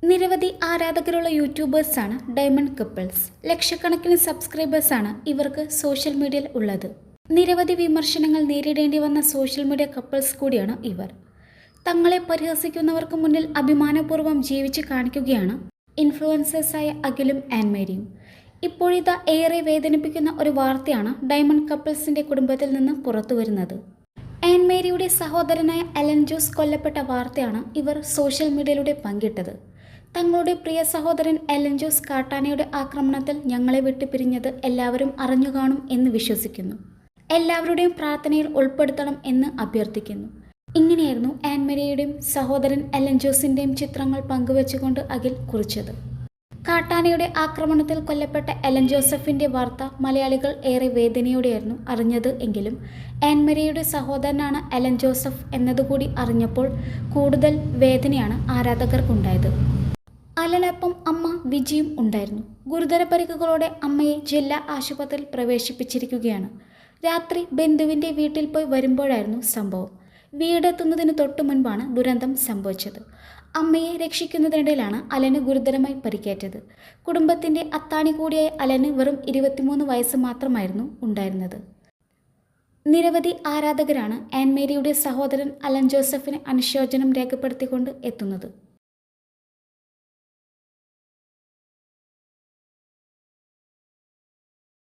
നിരവധി ആരാധകരുള്ള യൂട്യൂബേഴ്സാണ് diamond couples. ലക്ഷക്കണക്കിന് സബ്സ്ക്രൈബേഴ്സാണ് ഇവർക്ക് സോഷ്യൽ മീഡിയയിൽ ഉള്ളത്. നിരവധി വിമർശനങ്ങൾ നേരിടേണ്ടി വന്ന സോഷ്യൽ മീഡിയ കപ്പിൾസ് കൂടിയാണ് ഇവർ. തങ്ങളെ പരിഹസിക്കുന്നവർക്ക് മുന്നിൽ അഭിമാനപൂർവ്വം ജീവിച്ച് കാണിക്കുകയാണ് ഇൻഫ്ലുവൻസേഴ്സായ അഖിലും ആൻ മേരിയും. ഇപ്പോഴിതാ ഏറെ വേദനിപ്പിക്കുന്ന ഒരു വാർത്തയാണ് ഡയമണ്ട് കപ്പിൾസിൻ്റെ കുടുംബത്തിൽ നിന്ന് പുറത്തു വരുന്നത്. ആൻ മേരിയുടെ സഹോദരനായ അലൻ ജോസ് കൊല്ലപ്പെട്ട വാർത്തയാണ് ഇവർ സോഷ്യൽ മീഡിയയിലൂടെ പങ്കിട്ടത്. തങ്ങളുടെ പ്രിയ സഹോദരൻ അലൻ ജോസ് കാട്ടാനയുടെ ആക്രമണത്തിൽ ഞങ്ങളെ വിട്ടുപിരിഞ്ഞത് എല്ലാവരും അറിഞ്ഞു കാണും എന്ന് വിശ്വസിക്കുന്നു. എല്ലാവരുടെയും പ്രാർത്ഥനയിൽ ഉൾപ്പെടുത്തണം എന്ന് അഭ്യർത്ഥിക്കുന്നു. ഇങ്ങനെയായിരുന്നു ആൻ മേരിയുടെയും സഹോദരൻ അലൻ ജോസിൻ്റെയും ചിത്രങ്ങൾ പങ്കുവെച്ചുകൊണ്ട് അഖിൽ കുറിച്ചത്. കാട്ടാനയുടെ ആക്രമണത്തിൽ കൊല്ലപ്പെട്ട അലൻ ജോസഫിൻ്റെ വാർത്ത മലയാളികൾ ഏറെ വേദനയോടെയായിരുന്നു അറിഞ്ഞത് എങ്കിലും ആൻ മേരിയുടെ സഹോദരനാണ് അലൻ ജോസഫ് എന്നതുകൂടി അറിഞ്ഞപ്പോൾ കൂടുതൽ വേദനയാണ് ആരാധകർക്കുണ്ടായത്. അലനൊപ്പം അമ്മ വിജിയും ഉണ്ടായിരുന്നു. ഗുരുതര പരിക്കുകളോടെ അമ്മയെ ജില്ലാ ആശുപത്രിയിൽ പ്രവേശിപ്പിച്ചിരിക്കുകയാണ്. രാത്രി ബന്ധുവിൻ്റെ വീട്ടിൽ പോയി വരുമ്പോഴായിരുന്നു സംഭവം. വീടെത്തുന്നതിന് തൊട്ടു മുൻപാണ് ദുരന്തം സംഭവിച്ചത്. അമ്മയെ രക്ഷിക്കുന്നതിനിടയിലാണ് അലന് ഗുരുതരമായി പരിക്കേറ്റത്. കുടുംബത്തിൻ്റെ അത്താണി കൂടിയായ അലന് വെറും 23 വയസ്സ് മാത്രമായിരുന്നു ഉണ്ടായിരുന്നത്. നിരവധി ആരാധകരാണ് ആൻ മേരിയുടെ സഹോദരൻ അലൻ ജോസഫിന് അനുശോചനം രേഖപ്പെടുത്തിക്കൊണ്ട് എത്തുന്നത്.